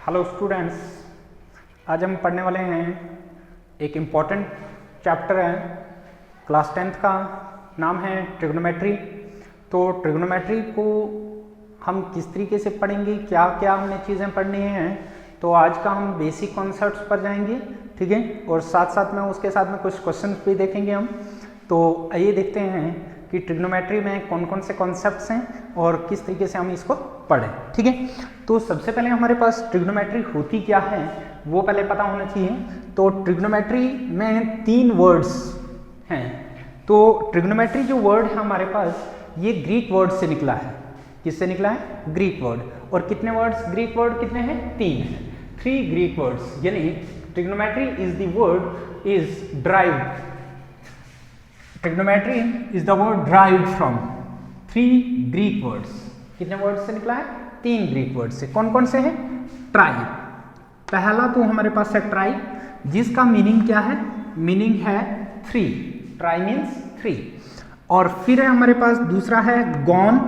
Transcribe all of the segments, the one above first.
Hello students, आज हम पढ़ने वाले हैं एक इम्पॉर्टेंट चैप्टर है क्लास 10th का, नाम है ट्रिग्नोमेट्री। तो ट्रिग्नोमेट्री को हम किस तरीके से पढ़ेंगे, क्या क्या हमें चीज़ें पढ़नी हैं, तो आज का हम बेसिक कॉन्सेप्ट्स पर जाएंगे, ठीक है। और साथ साथ में उसके साथ में कुछ क्वेश्चन भी देखेंगे हम। तो आइए देखते हैं कि ट्रिग्नोमेट्री में कौन कौन से कॉन्सेप्ट्स हैं और किस तरीके से हम इसको पढ़ें, ठीक है। तो सबसे पहले हमारे पास ट्रिग्नोमेट्री होती क्या है वो पहले पता होना चाहिए। तो ट्रिग्नोमेट्री में 3 वर्ड्स हैं। तो ट्रिग्नोमेट्री जो वर्ड है हमारे पास, ये ग्रीक वर्ड से निकला है। किससे निकला है? Greek word. और कितने वर्ड्स ग्रीक वर्ड कितने हैं? 3 हैं। 3 ग्रीक वर्ड्स, यानी trigonometry is the word is derived, trigonometry is the word derived from 3 Greek words. कितने वर्ड्स से निकला है? 3 ग्रीक वर्ड से। कौन कौन से हैं? ट्राई, पहला तो हमारे पास है ट्राई, जिसका मीनिंग क्या है? मीनिंग है 3, ट्राई मीन्स 3। और फिर है हमारे पास दूसरा है गॉन,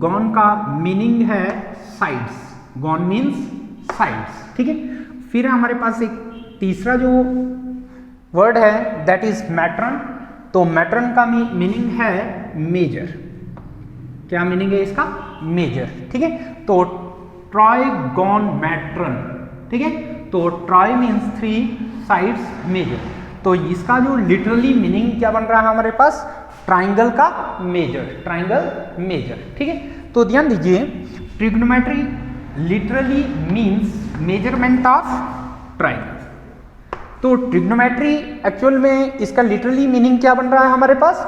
गॉन का मीनिंग है साइड्स, गॉन मीन्स साइड्स, ठीक है। फिर है हमारे पास एक तीसरा जो वर्ड है दैट इज मैट्रन। तो मैट्रन का मीनिंग है मेजर। क्या मीनिंग है इसका? मेजर, ठीक है। तो ट्राई गॉन मैट्रन, ठीक है। तो ट्राई मीन्स 3 साइड्स मेजर। तो इसका जो लिटरली मीनिंग क्या बन रहा है हमारे पास? ट्राइंगल का मेजर, ट्राइंगल मेजर, ठीक है। तो ध्यान दीजिए, trigonometry literally means measurement of triangle. तो ट्रिग्नोमेट्री एक्चुअल में इसका लिटरली मीनिंग क्या बन रहा है हमारे पास?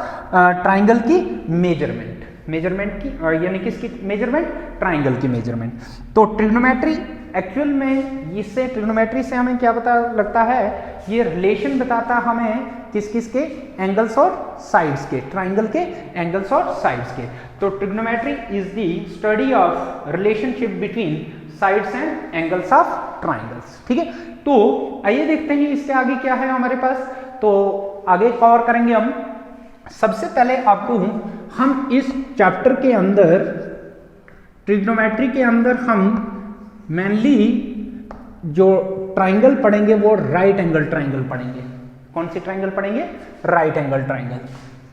ट्राइंगल की मेजरमेंट, मेजरमेंट की, यानी किसकी मेजरमेंट? ट्राइंगल की मेजरमेंट। तो ट्रिग्नोमेट्री एक्चुअल में, इससे ट्रिग्नोमेट्री से हमें क्या पता लगता है? ये रिलेशन बताता हमें किस किस के? एंगल्स और साइड्स के, ट्राइंगल के एंगल्स और साइड्स के। तो trigonometry is the study of relationship between sides and angles of triangles, ठीक है। तो आइए देखते हैं इसके आगे क्या है हमारे पास। तो आगे कवर करेंगे हम। सबसे पहले आपको हम इस चैप्टर के अंदर, ट्रिग्नोमेट्री के अंदर, हम मेनली जो ट्राइंगल पढ़ेंगे वो राइट एंगल ट्राइंगल पढ़ेंगे। कौन सी ट्राइंगल पढ़ेंगे? Right angle triangle.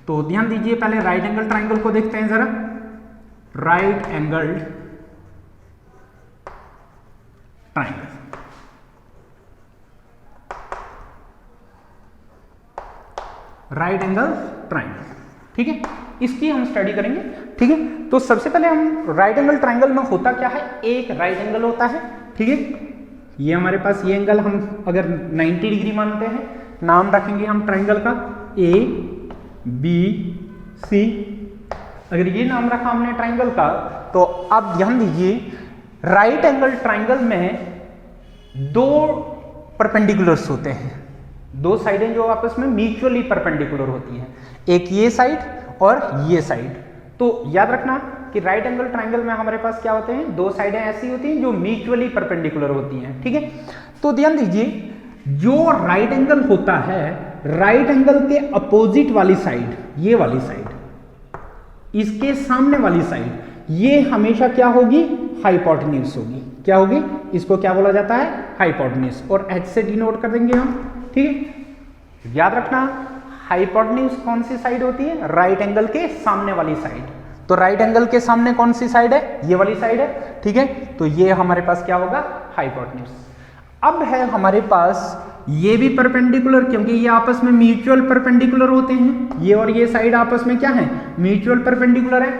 तो ध्यान दीजिए, पहले राइट एंगल ट्राइंगल को देखते हैं जरा। Right angle triangle, right angle triangle, ठीक है। इसकी हम स्टडी करेंगे, ठीक है। तो सबसे पहले हम राइट एंगल ट्राइंगल में होता क्या है? एक राइट एंगल होता है, ठीक है। ये हमारे पास ये एंगल हम अगर 90 डिग्री मानते हैं, नाम रखेंगे हम ट्राइंगल का ए बी सी। अगर ये नाम रखा हमने ट्राइंगल का, तो अब ध्यान दीजिए, राइट एंगल ट्राइंगल में 2 परपेंडिकुलर्स होते हैं, 2 साइडें जो आपस में म्यूचुअली परपेंडिकुलर होती हैं, एक ये साइड और ये साइड। तो याद रखना कि राइट एंगल ट्राइंगल में हमारे पास क्या होते हैं? 2 साइडें ऐसी होती हैं जो म्यूचुअली परपेंडिकुलर होती हैं, ठीक है। तो ध्यान दीजिए, जो राइट एंगल होता है, राइट एंगल के अपोजिट वाली साइड, ये वाली साइड, इसके सामने वाली साइड, ये हमेशा क्या होगी? हाइपोटेन्यूज होगी। क्या होगी? इसको क्या बोला जाता है? हाइपोटेन्यूज। और H से डिनोट कर देंगे हम, ठीक है। याद रखना, हाइपोटेन्यूज कौन सी साइड होती है? राइट एंगल के सामने वाली साइड। तो राइट एंगल के सामने कौन सी साइड है? ये वाली साइड है, ठीक है। तो ये हमारे पास क्या होगा? हाइपोटेन्यूज। अब है हमारे पास ये भी परपेंडिकुलर, क्योंकि ये आपस में म्यूचुअल परपेंडिकुलर होते हैं। ये और ये साइड आपस में क्या है? म्यूचुअल परपेंडिकुलर है।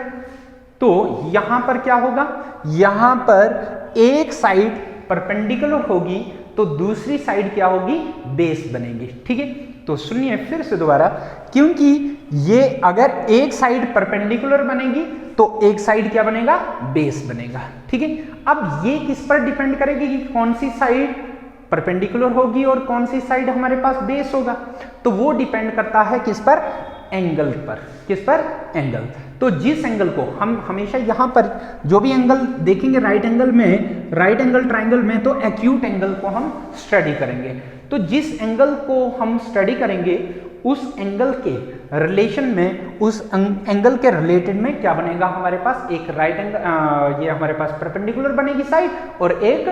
तो यहां पर क्या होगा? यहां पर एक साइड परपेंडिकुलर होगी तो दूसरी साइड क्या होगी? बेस बनेगी, ठीक है। तो सुनिए फिर से दोबारा, क्योंकि ये अगर एक साइड परपेंडिकुलर बनेगी तो एक साइड क्या बनेगा? बेस बनेगा, ठीक है। अब ये किस पर डिपेंड करेगी कि कौन सी साइड परपेंडिकुलर होगी और कौन सी साइड हमारे पास बेस होगा? तो वो डिपेंड करता है किस पर? एंगल पर। किस पर? एंगल। तो जिस एंगल को हम हमेशा यहां पर जो भी एंगल देखेंगे राइट एंगल में, राइट एंगल ट्राइंगल में, तो एक्यूट एंगल को हम स्टडी करेंगे। तो जिस एंगल को हम स्टडी करेंगे उस एंगल के रिलेशन में, उस एंगल के रिलेटेड में क्या बनेगा हमारे पास? एक राइट एंगल, ये हमारे पास परपेंडिकुलर बनेगी साइड और एक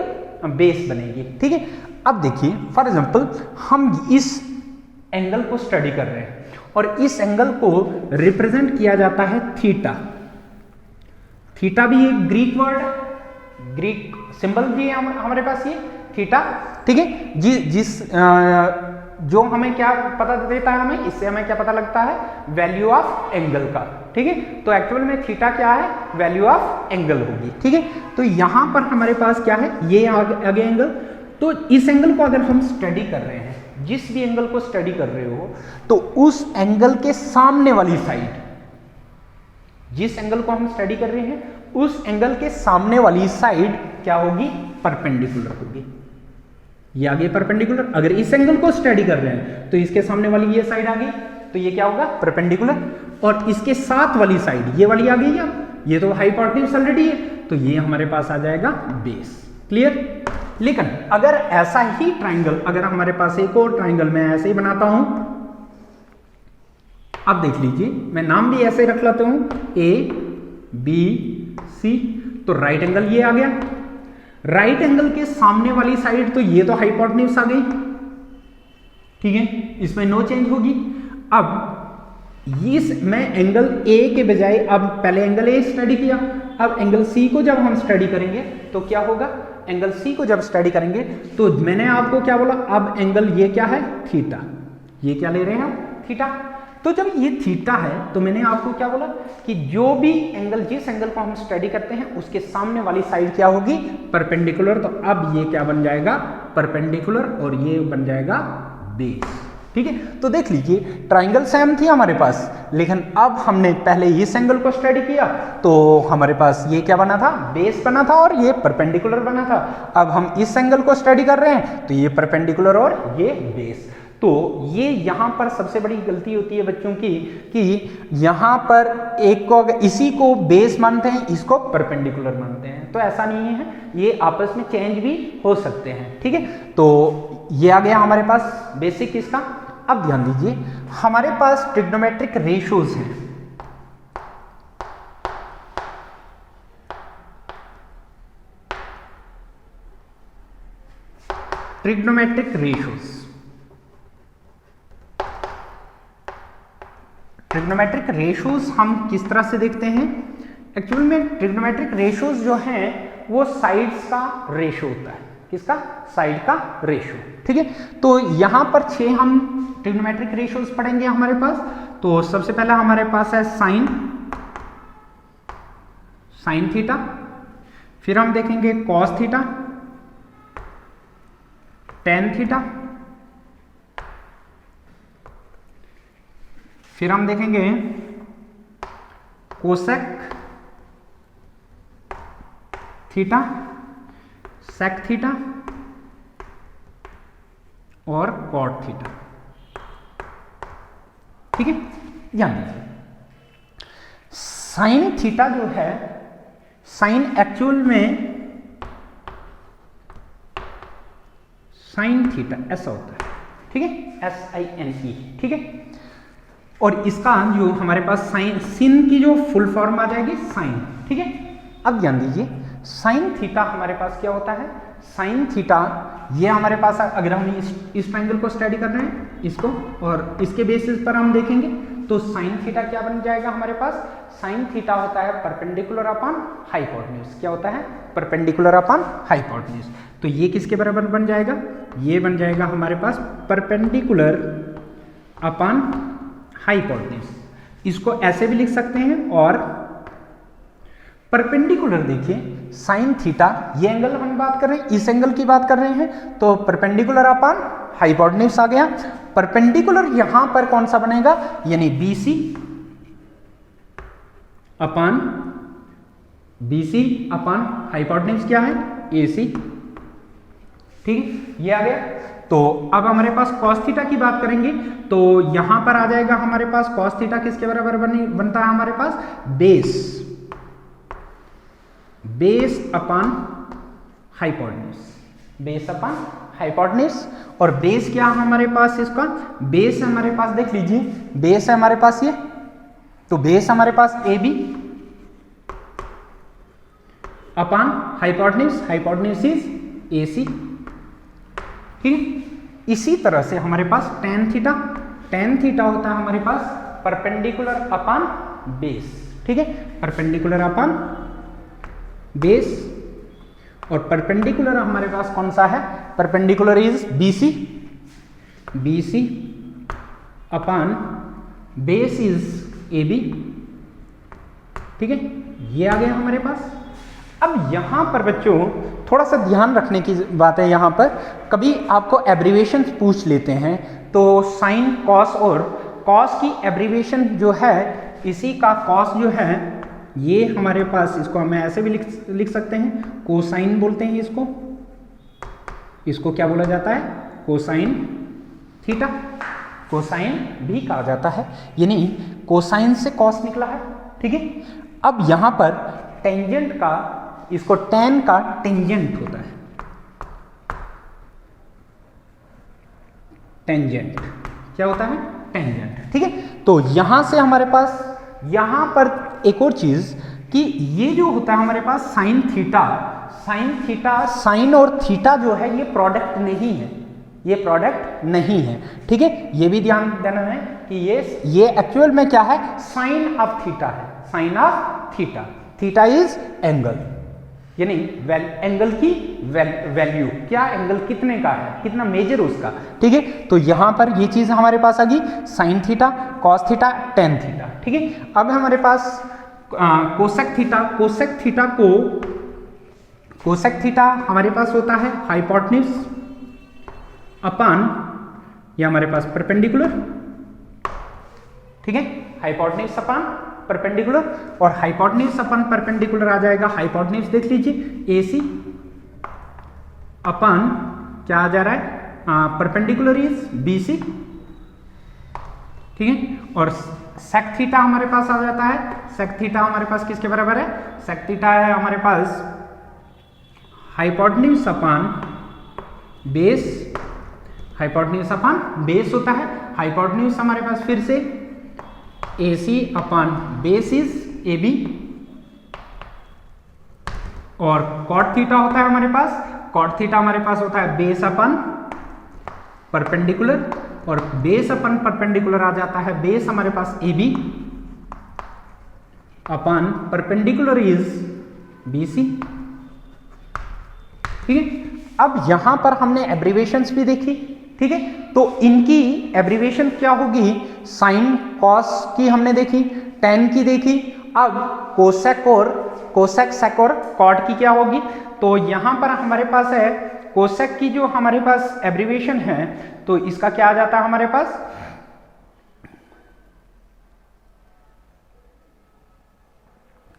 बेस बनेगी। ठीक है, अब देखिए फॉर एग्जांपल हम इस एंगल को स्टडी कर रहे हैं और इस एंगल को रिप्रेजेंट किया जाता है थीटा। थीटा भी एक ग्रीक वर्ड है, ग्रीक सिंबल भी है हमारे पास ये थीटा। ठीक है, जिस जो हमें क्या पता देता है, हमें इससे हमें क्या पता लगता है, वैल्यू ऑफ एंगल का। ठीक है, तो एक्चुअल में थीटा क्या है, वैल्यू ऑफ एंगल होगी। ठीक है, तो यहां पर हमारे पास क्या है, ये आगे एंगल। तो इस एंगल को अगर हम स्टडी कर रहे हैं, जिस भी एंगल को स्टडी कर रहे हो, तो उस एंगल के सामने वाली साइड, जिस एंगल को हम स्टडी कर रहे हैं उस एंगल के सामने वाली साइड क्या होगी, परपेंडिकुलर होगी। ये आ गई परपेंडिकुलर। अगर इस एंगल को स्टडी कर रहे हैं तो इसके सामने वाली ये साइड आ गई, तो ये क्या होगा, परपेंडिकुलर। और इसके साथ वाली साइड ये वाली आ गई, ये तो हाइपोटेन्यूज ऑलरेडी है, तो ये हमारे पास आ जाएगा बेस। क्लियर। लेकिन अगर ऐसा ही ट्राइंगल, अगर हमारे पास एक और ट्राइंगल मैं ऐसे ही बनाता हूं, अब देख लीजिए मैं नाम भी ऐसे रख लेता हूं, ए बी सी, तो राइट एंगल ये आ गया। राइट एंगल के सामने वाली साइड, तो ये तो हाइपोटेन्यूज आ गई। ठीक है, इसमें नो चेंज होगी। अब इस मैं एंगल ए के बजाय, अब पहले एंगल ए स्टडी किया, अब एंगल सी को जब हम स्टडी करेंगे तो क्या होगा, एंगल सी को जब स्टडी करेंगे तो मैंने आपको क्या बोला, अब एंगल ये क्या है, थीटा। ये क्या ले रहे हैं हम, थीटा। तो जब ये थीटा है तो मैंने आपको क्या बोला कि जो भी एंगल, जिस एंगल को हम स्टडी करते हैं उसके सामने वाली साइड क्या होगी, परपेंडिकुलर। तो अब ये क्या बन जाएगा, परपेंडिकुलर, और ये बन जाएगा बेस। ठीक है, तो देख लीजिए ट्राइंगल सेम थी हमारे पास, लेकिन अब हमने पहले इस एंगल को स्टडी किया तो हमारे पास ये क्या बना था, बेस बना था, और ये परपेंडिकुलर बना था। अब हम इस एंगल को स्टडी कर रहे हैं तो ये परपेंडिकुलर और ये बेस। तो ये यहां पर सबसे बड़ी गलती होती है बच्चों की कि यहां पर एक को, इसी को बेस मानते हैं, इसको परपेंडिकुलर मानते हैं। तो ऐसा नहीं है, ये आपस में चेंज भी हो सकते हैं। ठीक है, तो ये आ गया हमारे पास बेसिक इसका। अब ध्यान दीजिए हमारे पास ट्रिग्नोमेट्रिक रेशियोज हैं। ट्रिग्नोमेट्रिक रेशियोज, ट्रिग्नोमेट्रिक रेशियोज हम किस तरह से देखते हैं, एक्चुअली में ट्रिग्नोमेट्रिक रेशियोज जो हैं वो साइड्स का रेशियो होता है। किसका, साइड का रेशियो। ठीक है, तो यहां पर 6 हम ट्रिग्नोमेट्रिक रेशियोज पढ़ेंगे हमारे पास। तो सबसे पहला हमारे पास है साइन, साइन थीटा, फिर हम देखेंगे कॉस थीटा, टेन थीटा, फिर हम देखेंगे कोसेक थीटा, सेक थीटा और कॉट थीटा। ठीक है, ध्यान दीजिए साइन थीटा जो है, साइन एक्चुअल में साइन थीटा ऐसा होता है। ठीक है, SINE। ठीक है, और इसका जो हमारे पास साइन, सिन की जो फुल फॉर्म आ जाएगी साइन। ठीक है, अब ध्यान दीजिए साइन थीटा हमारे पास क्या होता है, साइन थीटा ये हमारे पास, अगर हम इस ट्रायंगल को स्टडी कर रहे हैं इसको, और इसके बेसिस पर हम देखेंगे तो साइन थीटा क्या बन जाएगा हमारे पास, साइन थीटा होता है परपेंडिकुलर अपॉन हाइपोटेन्यूज। क्या होता है, परपेंडिकुलर अपॉन हाइपोटेन्यूज। तो ये किसके बराबर बन जाएगा, ये बन जाएगा हमारे पास परपेंडिकुलर अपॉन हाइपोटेन्यूज। इसको ऐसे भी लिख सकते हैं, और परपेंडिकुलर देखिए साइन थीटा, ये एंगल हम बात कर रहे हैं, इस एंगल की बात कर रहे हैं, तो परपेंडिकुलर अपॉन हाइपोटेन्यूज आ गया। परपेंडिकुलर यहां पर कौन सा बनेगा, यानी BC upon BC upon hypotenuse क्या है, AC। ठीक है, ये आ गया। तो अब हमारे पास कॉस थीटा की बात करेंगे तो यहां पर आ जाएगा हमारे पास कॉस थीटा किसके बराबर बनता है हमारे पास, base, base upon hypotenuse, base upon hypotenuse. और बेस क्या है हमारे पास, इसका बेस हमारे पास देख लीजिए, बेस है हमारे पास ये, तो बेस हमारे पास AB upon hypotenuse, hypotenuse is AC, ठीक है। इसी तरह से हमारे पास tan थीटा होता है हमारे पास परपेंडिकुलर अपॉन बेस, ठीक है, परपेंडिकुलर अपॉन बेस। और परपेंडिकुलर हमारे पास कौन सा है, perpendicular is BC upon base is AB, ठीक है, ये आ गया हमारे पास। अब यहां पर बच्चों थोड़ा सा ध्यान रखने की बात है, यहां पर कभी आपको एब्रीवेशन पूछ लेते हैं तो साइन कॉस, और कॉस की एब्रीवेशन जो है, इसी का कॉस जो है ये हमारे पास, इसको हम ऐसे भी लिख सकते हैं, कोसाइन बोलते हैं इसको क्या बोला जाता है, कोसाइन थीटा, कोसाइन भी कहा जाता है, यानी कोसाइन से कॉस निकला है, ठीक है। अब यहां पर टेंजेंट का, इसको tan का टेंजेंट होता है, टेंजेंट क्या होता है, टेंजेंट, ठीक है। तो यहां से हमारे पास यहां पर एक और चीज कि ये जो होता है हमारे पास साइन थीटा, साइन और थीटा जो है ये प्रोडक्ट नहीं है, ये प्रोडक्ट नहीं है, ठीक है। ये भी ध्यान देना है कि ये एक्चुअल में क्या है, साइन ऑफ थीटा है, sine of theta, theta is angle, यानी एंगल की वैल्यू, क्या एंगल कितने का है, कितना मेजर उसका, ठीक है। तो यहां पर ये चीज हमारे पास आ गई, sine theta, cos theta, tan theta, ठीक है। अब हमारे पास कोसेक थीटा हमारे पास होता है हाइपोटेन्यूज अपॉन, ये हमारे पास परपेंडिकुलर, ठीक है, हाइपोटेन्यूज अपॉन परपेंडिकुलर, और हाइपोटेन्यूज अपन परपेंडिकुलर आ जाएगा, हाइपोटेन्यूज देख लीजिए AC अपन क्या आ जा रहा है, परपेंडिकुलर इज BC, ठीक है। और सेक थीटा हमारे पास आ जाता है, सेक थीटा हमारे पास किसके बराबर है, सेक थीटा है हमारे पास hypotenuse upon base, hypotenuse upon base होता है, हाइपोटेन्यूज हमारे पास फिर से AC upon base is AB, और कॉट थीटा होता है हमारे पास, कॉट थीटा हमारे पास होता है बेस अपॉन परपेंडिकुलर, और बेस अपॉन परपेंडिकुलर आ जाता है, बेस हमारे पास AB upon perpendicular is BC, ठीक है। अब यहां पर हमने एब्रीवेशंस भी देखी, ठीक है, तो इनकी एब्रीवेशन क्या होगी, साइन कॉस की हमने देखी, टेन की देखी, अब कोसेक सेक और कॉट की क्या होगी। तो यहां पर हमारे पास है कोसेक की जो हमारे पास एब्रीवेशन है, तो इसका क्या आ जाता है हमारे पास,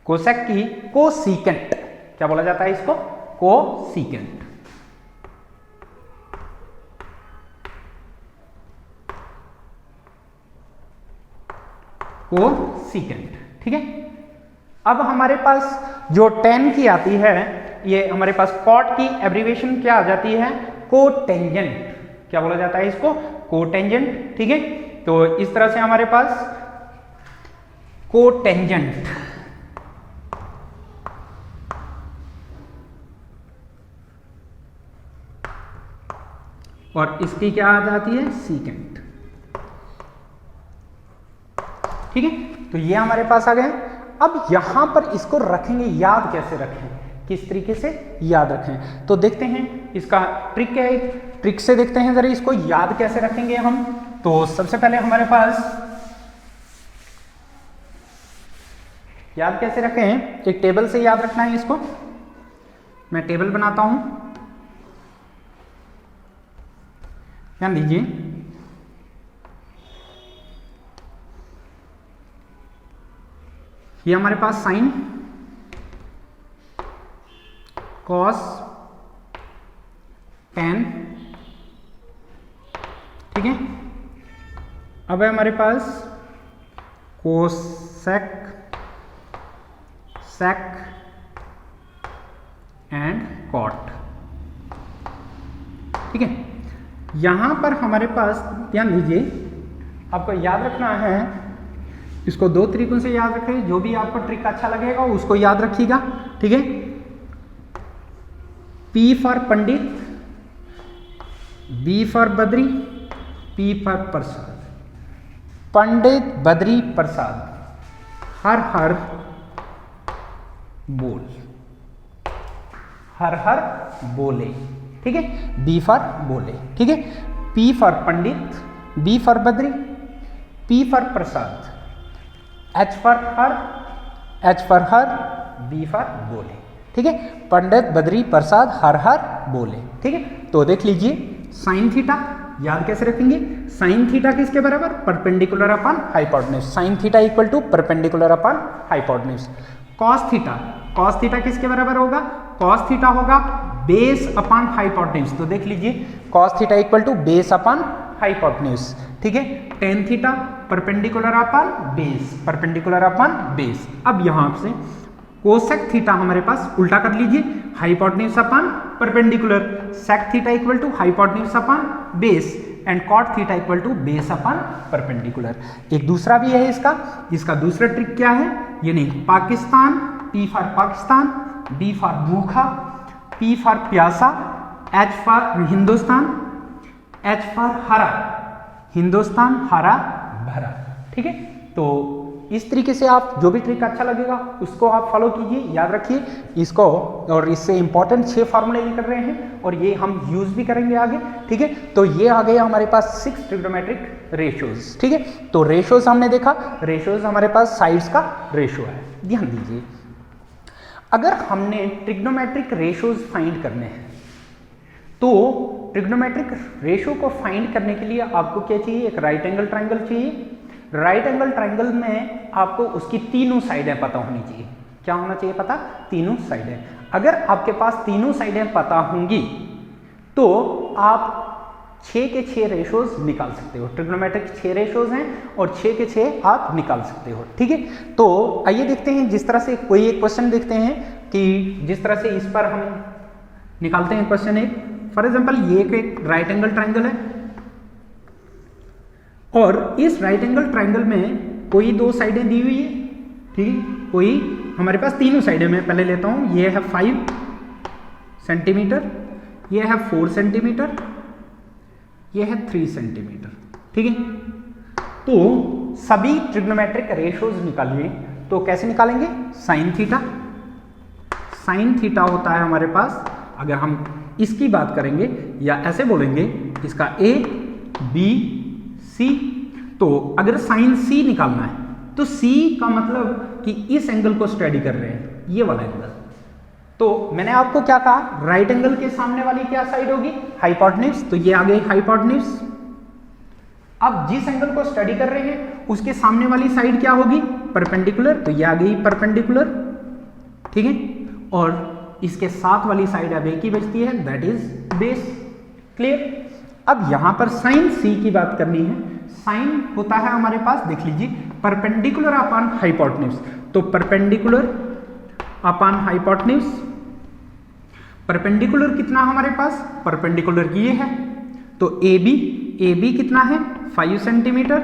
कोसेक की कोसीकेंट, क्या बोला जाता है इसको, कोसीकेंट, कोसीकेंट, ठीक है। अब हमारे पास जो tan की आती है, ये हमारे पास कॉट की एब्रीवेशन क्या आ जाती है, कोटेंजेंट, क्या बोला जाता है इसको, कोटेंजेंट, ठीक है। तो इस तरह से हमारे पास कोटेंजेंट, और इसकी क्या आ जाती है, सीकेंट, ठीक है। तो ये हमारे पास आ गए। अब यहां पर इसको रखेंगे, याद कैसे रखें, किस तरीके से याद रखें, तो देखते हैं इसका ट्रिक क्या है, ट्रिक से देखते हैं जरा इसको याद कैसे रखेंगे हम। तो सबसे पहले हमारे पास याद कैसे रखें, एक टेबल से याद रखना है इसको, मैं टेबल बनाता हूं, ध्यान दीजिए। ये हमारे पास साइन, कॉस, टेन, ठीक है। अब है हमारे पास कोसेक, सेक एंड कॉट, ठीक है। यहां पर हमारे पास ध्यान दीजिए, आपको याद रखना है, इसको दो तरीकों से याद रखें, जो भी आपको ट्रिक अच्छा लगेगा उसको याद रखिएगा, ठीक है। P for Pandit, B for Badri, P for Prasad. Pandit Badri Prasad हर हर बोल, हर हर बोले, ठीक है। B फॉर बोले, ठीक है। P for Pandit, B for Badri, P for Prasad, H for her, H for her, B for बोले, ठीक है। पंडित बद्री प्रसाद हर हर बोले, ठीक है। तो देख लीजिए साइन थीटा याद कैसे रखेंगे, साइन थीटा किसके बराबर, perpendicular upon hypotenuse, sine theta equal to perpendicular upon hypotenuse. Cos theta, cos theta किसके बराबर होगा, कॉस थीटा होगा बेस अपॉन हाइपोटेन्यूज। तो देख लीजिए cos theta equal to base upon hypotenuse, ठीक है। Tan theta perpendicular upon base, perpendicular upon base. अब यहां से कोसेक थीटा हमारे पास उल्टा कर लीजिए, hypotenuse upon perpendicular, sec theta equal to hypotenuse upon base and cot theta equal to base upon perpendicular. एक दूसरा भी है इसका दूसरा ट्रिक क्या है, ये नहीं, Pakistan, P for Pakistan, B for भूखा, P फॉर प्यासा, H for Hindustan, H for हरा, हिंदुस्तान हरा भरा, ठीक है। तो इस तरीके से आप जो भी ट्रिक अच्छा लगेगा उसको आप फॉलो कीजिए, याद रखिए इसको। और इससे इंपॉर्टेंट 6 फार्मूले लेकर रहे हैं और ये हम यूज भी करेंगे आगे, ठीक है। तो ये आ गया हमारे पास 6 ट्रिग्नोमेट्रिक रेशियोज, ठीक है। तो रेशियोज हमने देखा, रेशियोज हमारे पास साइड्स का रेशियो है, ध्यान दीजिए। अगर हमने ट्रिग्नोमेट्रिक रेशियोज फाइंड करने हैं तो ट्रिग्नोमेट्रिक रेशियो को फाइंड करने के लिए आपको क्या चाहिए, एक राइट एंगल ट्राइंगल चाहिए। राइट एंगल ट्राइंगल में आपको उसकी तीनों साइडें पता होनी चाहिए। क्या होना चाहिए पता, तीनों साइडें। अगर आपके पास तीनों साइडें पता होंगी तो आप 6 के 6 रेशियोज निकाल सकते हो। ट्रिग्नोमेट्रिक 6 रेशियोज हैं और 6 के 6 आप निकाल सकते हो, ठीक है। तो आइए देखते हैं, जिस तरह से कोई एक क्वेश्चन देखते हैं कि जिस तरह से इस पर हम निकालते हैं क्वेश्चन एक। फॉर एग्जाम्पल ये एक राइट एंगल ट्राइंगल है और इस राइट एंगल ट्राइंगल में कोई 2 साइडें दी हुई है, ठीक है। कोई हमारे पास तीनों साइडें, मैं पहले लेता हूं, ये है 5 सेंटीमीटर, ये है 4 सेंटीमीटर, ये है 3 सेंटीमीटर, ठीक है। तो सभी ट्रिग्नोमेट्रिक रेशियोज निकालिए। तो कैसे निकालेंगे, साइन थीटा, साइन थीटा होता है हमारे पास, अगर हम इसकी बात करेंगे या ऐसे बोलेंगे इसका A B C, तो अगर साइन C निकालना है तो C का मतलब कि इस एंगल को स्टडी कर रहे हैं, ये वाला एंगल। तो मैंने आपको क्या कहा, राइट एंगल के सामने वाली क्या साइड होगी, हाइपोटेन्यूज, तो ये आ गई हाइपोटेन्यूज। अब जिस एंगल को स्टडी कर रहे हैं उसके सामने वाली साइड क्या होगी, परपेंडिकुलर, तो ये आ गई परपेंडिकुलर, ठीक है। और इसके साथ वाली साइड अब एक ही बचती है, दैट इज बेस, क्लियर। अब यहां पर साइन C की बात करनी है। साइन होता है हमारे पास, देख लीजिए, परपेंडिकुलर अपॉन हाइपोटेन्यूज, तो परपेंडिकुलर अपॉन हाइपोटेन्यूज, परपेंडिकुलर कितना हमारे पास, परपेंडिकुलर ये है, तो AB कितना है 5 centimetre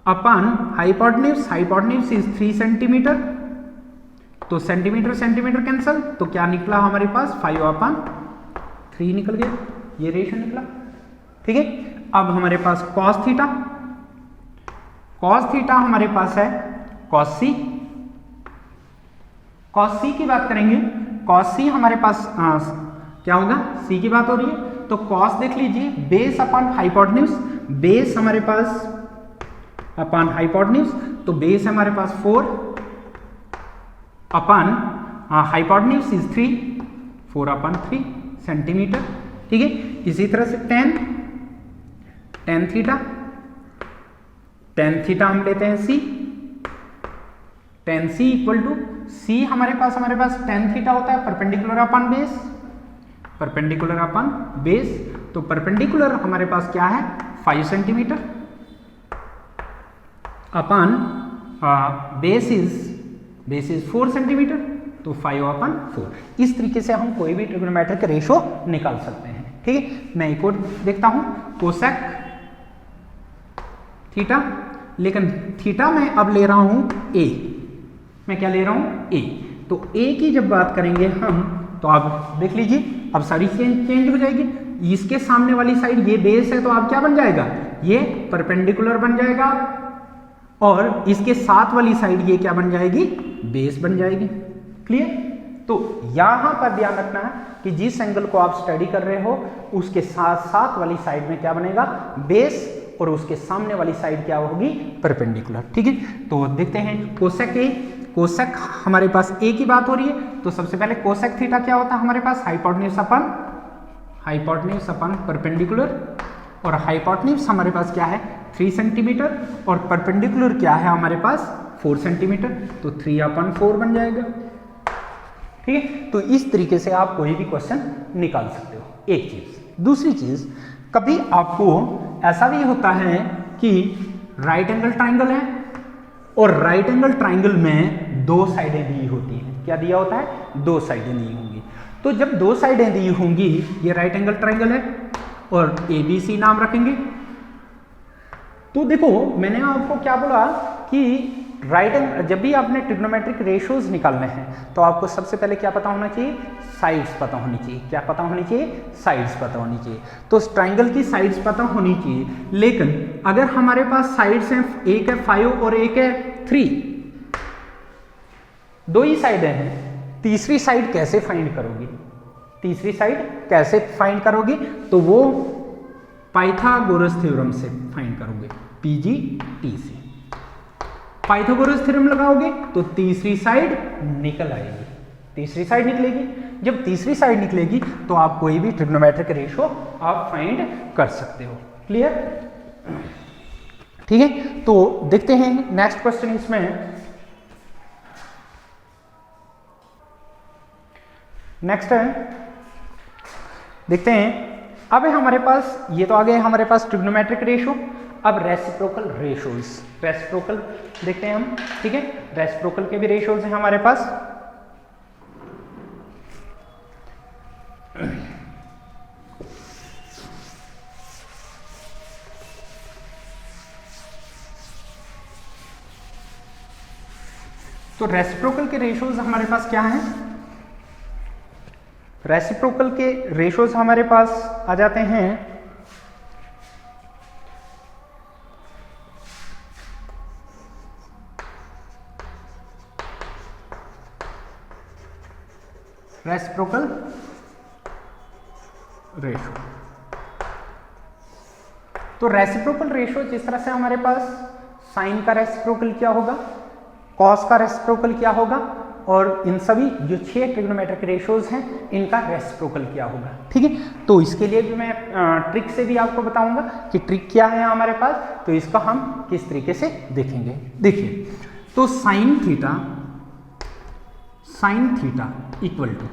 upon hypotenuse, hypotenuse is 3 centimetre, तो सेंटीमीटर सेंटीमीटर कैंसल, तो क्या निकला हमारे पास 5 अपॉन 3 निकल गया, ये रेशियो निकला, ठीक है। अब हमारे पास कॉस थीटा, कॉस थीटा हमारे पास है कॉस C, कॉस C की बात करेंगे, कॉस C हमारे पास क्या होगा, C की बात हो रही है, तो कॉस देख लीजिए, बेस अपॉन हाइपोटेन्यूज, बेस हमारे पास अपॉन हाइपोटेन्यूज, तो बेस हमारे पास 4 upon hypotenuse is 3, 4 upon 3 centimetre, ठीक है। इसी तरह से टेन थीटा, टेन थीटा हम लेते हैं C, tan C equal to C हमारे पास टेन थीटा होता है perpendicular upon base, perpendicular upon base, तो परपेंडिकुलर हमारे पास क्या है 5 centimetre upon base is 4 centimetre, तो 5 अपॉन 4। इस तरीके से हम कोई भी ट्रिग्नोमेट्रिक रेशियो निकाल सकते हैं, ठीक है। मैं एक और देखता हूं, कोसेक थीटा, लेकिन थीटा मैं अब ले रहा हूं A, मैं क्या ले रहा हूं A, तो A की जब बात करेंगे हम तो आप देख लीजिए अब सारी चेंज हो जाएगी। इसके सामने वाली साइड ये बेस है तो आप क्या बन जाएगा, ये परपेंडिकुलर बन जाएगा, और इसके साथ वाली साइड ये क्या बन जाएगी, बेस बन जाएगी। क्लियर? तो यहां पर ध्यान रखना है कि जिस एंगल को आप स्टडी कर रहे हो उसके साथ साथ वाली साइड में क्या बनेगा, बेस, और उसके सामने वाली साइड क्या होगी, परपेंडिकुलर। ठीक है, तो देखते हैं कोसेक ए, कोसेक हमारे पास ए की बात हो रही है, तो सबसे पहले कोसेक थीटा क्या होता है हमारे पास, हाइपोटेन्यूज अपन परपेंडिकुलर, और हाइपोटेन्यूज हमारे पास क्या है 3 सेंटीमीटर, और परपेंडिकुलर क्या है हमारे पास 4 सेंटीमीटर, तो 3/4 बन जाएगा। ठीक है, तो इस तरीके से आप कोई भी क्वेश्चन निकाल सकते हो, एक चीज। दूसरी चीज, कभी आपको ऐसा भी होता है कि राइट एंगल ट्राइंगल है और राइट एंगल ट्राइंगल में 2 साइडें दी होती हैं। क्या दिया होता है, 2 साइडें दी होंगी। तो जब 2 साइडें दी होंगी, ये राइट एंगल ट्राइंगल है और ABC नाम रखेंगे। तो देखो मैंने आपको क्या बोला कि राइट एंगल, जब भी आपने ट्रिग्नोमेट्रिक रेशियोज निकालने हैं तो आपको सबसे पहले क्या पता होना चाहिए, साइड्स पता होनी चाहिए। क्या पता होनी चाहिए, साइड्स पता होनी चाहिए। तो ट्राइंगल की साइड्स पता होनी चाहिए, लेकिन अगर हमारे पास साइड्स हैं, एक है 5 और एक है 3, 2 ही साइडें हैं, तीसरी साइड कैसे फाइंड करोगी, तीसरी साइड कैसे फाइंड करोगी, तो वो पाइथागोरस थ्योरम से फाइंड करोगे, PGT से पाइथागोरस थ्योरम लगाओगे तो तीसरी साइड निकल आएगी, तीसरी साइड निकलेगी। जब तीसरी साइड निकलेगी तो आप कोई भी ट्रिग्नोमेट्रिक रेशियो आप फाइंड कर सकते हो। क्लियर? ठीक है, तो देखते हैं नेक्स्ट क्वेश्चन। इसमें नेक्स्ट है, देखते हैं। अब है हमारे पास, ये तो आ गए हमारे पास ट्रिग्नोमेट्रिक रेशियो। अब रेसिप्रोकल रेशियोज, रेसिप्रोकल देखते हैं हम। ठीक है, रेसिप्रोकल के भी रेशियोज हैं हमारे पास। तो रेसिप्रोकल के रेशियोज हमारे पास क्या हैं, रेसिप्रोकल के रेशियोज हमारे पास आ जाते हैं रेसिप्रोकल रेशियो। तो रेसिप्रोकल रेशियो जिस तरह से हमारे पास साइन का रेसिप्रोकल क्या होगा, कॉस का रेसिप्रोकल क्या होगा, और इन सभी जो 6 ट्रिग्नोमेट्रिक रेशियोज हैं इनका रेसिप्रोकल क्या होगा। ठीक है, तो इसके लिए भी मैं ट्रिक से भी आपको बताऊंगा कि ट्रिक क्या है हमारे पास, तो इसका हम किस तरीके से देखेंगे। देखिए, तो साइन थीटा इक्वल टू,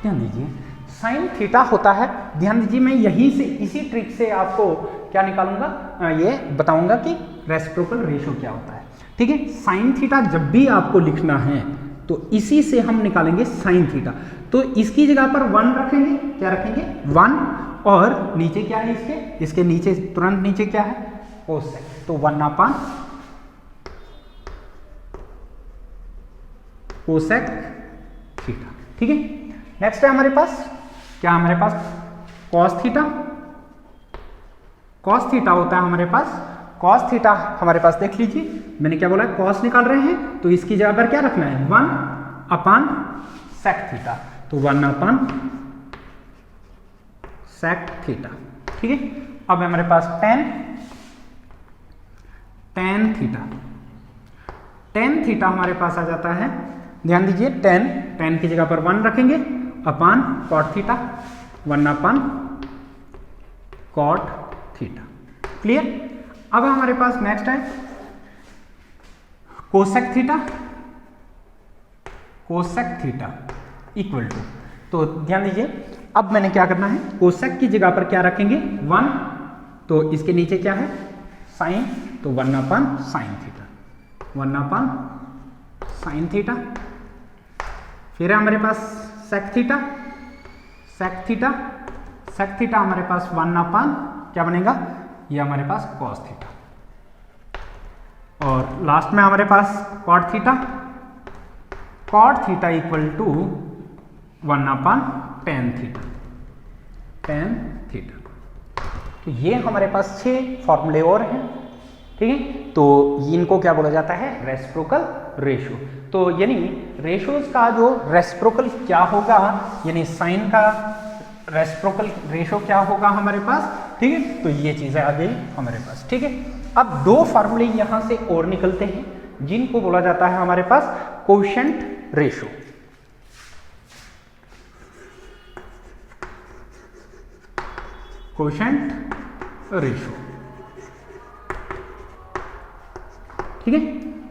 ध्यान दीजिए, साइन थीटा होता है, ध्यान दीजिए, मैं यहीं से इसी ट्रिक से आपको क्या निकालूंगा, ये बताऊंगा कि रेसिप्रोकल रेशियो क्या होता है। ठीक है, साइन थीटा जब भी आपको लिखना है तो इसी से हम निकालेंगे साइन थीटा। तो इसकी जगह पर 1 रखेंगे, क्या रखेंगे 1, और नीचे क्या है इसके नीचे, तुरंत नीचे क्या है कोसेक, तो 1/कोसेक थीटा। ठीक है, नेक्स्ट है हमारे पास क्या, हमारे पास कॉस थीटा। कॉस थीटा होता है हमारे पास, कॉस थीटा हमारे पास देख लीजिए, मैंने क्या बोला, कॉस निकाल रहे हैं तो इसकी जगह पर क्या रखना है 1/सेक थीटा, तो 1/सेक थीटा। ठीक है, अब हमारे पास टेन थीटा हमारे पास आ जाता है, ध्यान दीजिए, टेन की जगह पर 1 रखेंगे, अपान कॉट थीटा, 1/कॉट थीटा। क्लियर? अब हमारे पास नेक्स्ट है कोसेक थीटा इक्वल टू, तो ध्यान दीजिए, अब मैंने क्या करना है, कोसेक की जगह पर क्या रखेंगे 1, तो इसके नीचे क्या है साइन, तो 1/साइन थीटा, 1/साइन थीटा। फिर है हमारे पास सेक थीटा हमारे पास 1/ क्या बनेगा, ये हमारे पास कॉस थीटा, और लास्ट में हमारे पास cot theta equal to 1/tan theta, tan theta. तो ये हमारे पास 6 फॉर्मूले और हैं, ठीक है। तो इनको क्या बोला जाता है, रेसिप्रोकल रेशो। तो यानी रेशोज का जो रेसिप्रोकल क्या होगा, यानी साइन का रेसिप्रोकल रेशो क्या होगा हमारे पास, ठीक है। तो ये चीजें आ गई हमारे पास, ठीक है। अब 2 फार्मूले यहां से और निकलते हैं जिनको बोला जाता है हमारे पास कोएफिशिएंट रेशो। कोएफिशिएंट रेशो, ठीक है,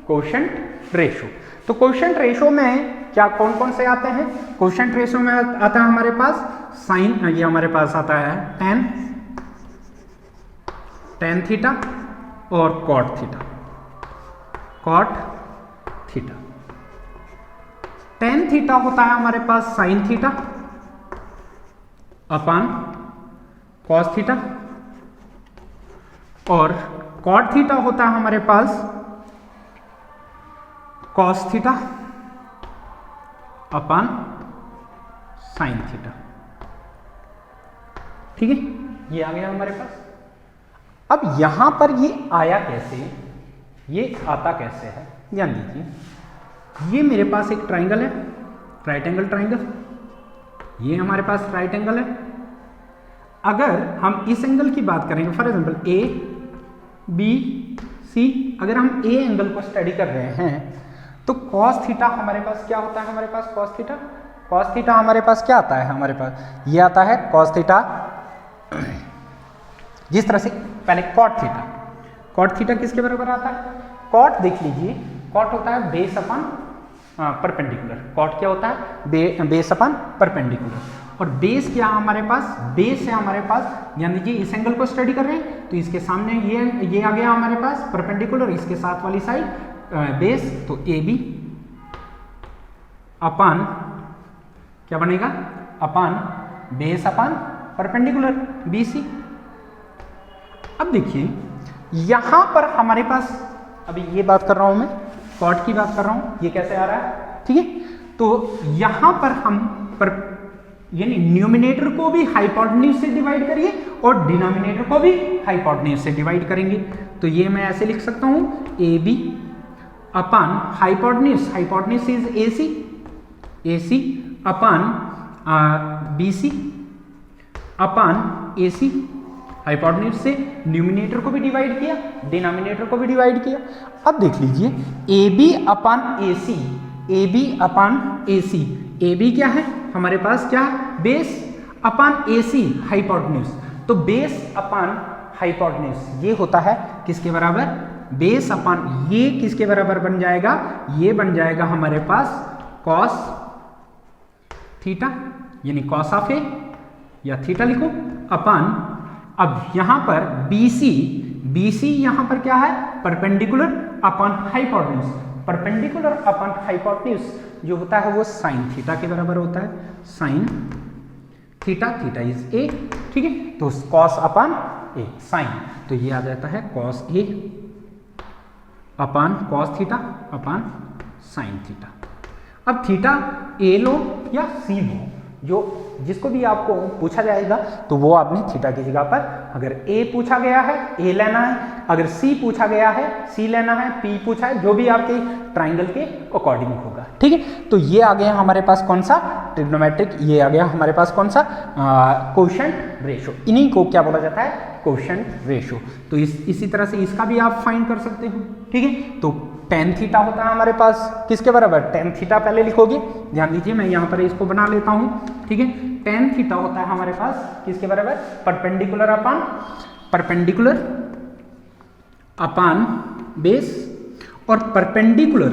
कोएफिशिएंट रेशो। तो कोएफिशिएंट रेशो में क्या कौन कौन से आते हैं, कोएफिशिएंट रेशो में आता है हमारे पास साइन, ये हमारे पास आता है tan थीटा और cot theta, cot theta. tan theta होता है हमारे पास sine theta upon cos theta, और cot थीटा होता है हमारे पास cos theta upon sine theta, ठीक है। ये आ गया हमारे पास। अब यहां पर ये आया कैसे, ये आता कैसे है, ध्यान दीजिए। ये मेरे पास एक ट्राइंगल है, राइट एंगल ट्राइंगल, ये हमारे पास राइट एंगल है। अगर हम इस एंगल की बात करेंगे, for example A B C, अगर हम ए एंगल को स्टडी कर रहे हैं तो cos थीटा हमारे पास क्या होता है, हमारे पास cos थीटा, cos थीटा हमारे पास क्या आता है, हमारे पास ये आता है cos थीटा, जिस तरह से पहले cot थीटा, cot थीटा किसके बराबर आता है, cot देख लीजिए, cot होता है बेस अपन परपेंडिकुलर, cot क्या होता है, बेस अपन परपेंडिकुलर। और बेस क्या है हमारे पास, बेस है हमारे पास, ध्यान दीजिए इस एंगल को स्टडी कर रहे हैं तो इसके सामने ये आ गया हमारे पास परपेंडिकुलर, इसके साथ वाली साइड बेस, तो ए बी अपान क्या बनेगा, upon base upon perpendicular B C. अब देखिए यहां पर हमारे पास, अभी ये बात कर रहा हूं मैं, कॉट की बात कर रहा हूं, ये कैसे आ रहा है, ठीक है। तो यहां पर हम यानी न्यूमिनेटर को भी हाइपोटेन्यूज से डिवाइड करिए और डिनोमिनेटर को भी हाइपोटेन्यूज से डिवाइड करेंगे। तो ये मैं ऐसे लिख सकता हूं, A B upon hypotenuse, hypotenuse is AC, AC upon BC upon AC, hypotenuse से न्यूमिनेटर को भी डिवाइड किया, डिनोमिनेटर को भी डिवाइड किया। अब देख लीजिए AB अपान AC, AB अपान AC, AB क्या है हमारे पास, क्या बेस अपान AC हाइपोटेन्यूज। तो बेस अपान हाइपोटेन्यूज ये होता है किसके बराबर, बेस अपान, ये किसके बराबर बन जाएगा, ये बन जाएगा हमारे पास cos थीटा, यानी cos ऑफ A या थीटा लिखो अपान, अब यहां पर BC यहां पर क्या है, perpendicular upon hypotenuse, perpendicular upon hypotenuse जो होता है वो साइन थीटा के बराबर होता है, sine theta, theta is A, ठीक है। तो cos अपॉन A साइन, तो ये आ जाता है cos A upon cos theta upon sine theta. अब थीटा A लो या C लो, जो जिसको भी आपको पूछा जाएगा तो वो आपने थीटा की जगह पर, अगर A पूछा गया है A लेना है, अगर C पूछा गया है C लेना है, P पूछा है, जो भी आपके ट्राइंगल के अकॉर्डिंग होगा, ठीक है। तो ये आ गया हमारे पास कौन सा, ट्रिग्नोमेट्रिक, ये आ गया हमारे पास कौन सा, कोएफिशिएंट रेशो, इन्हीं को क्या बोला जाता है, कोएफिशिएंट रेशो। तो इसी तरह से इसका भी आप फाइंड कर सकते हो, ठीक है। तो tan थीटा होता है हमारे पास किसके बराबर, tan थीटा पहले लिखोगे, ध्यान दीजिए मैं यहाँ पर इसको बना लेता हूँ, ठीक है। tan थीटा होता है हमारे पास किसके बराबर, परपेंडिकुलर अपान परपेंडिकुलर अपान बेस, और परपेंडिकुलर,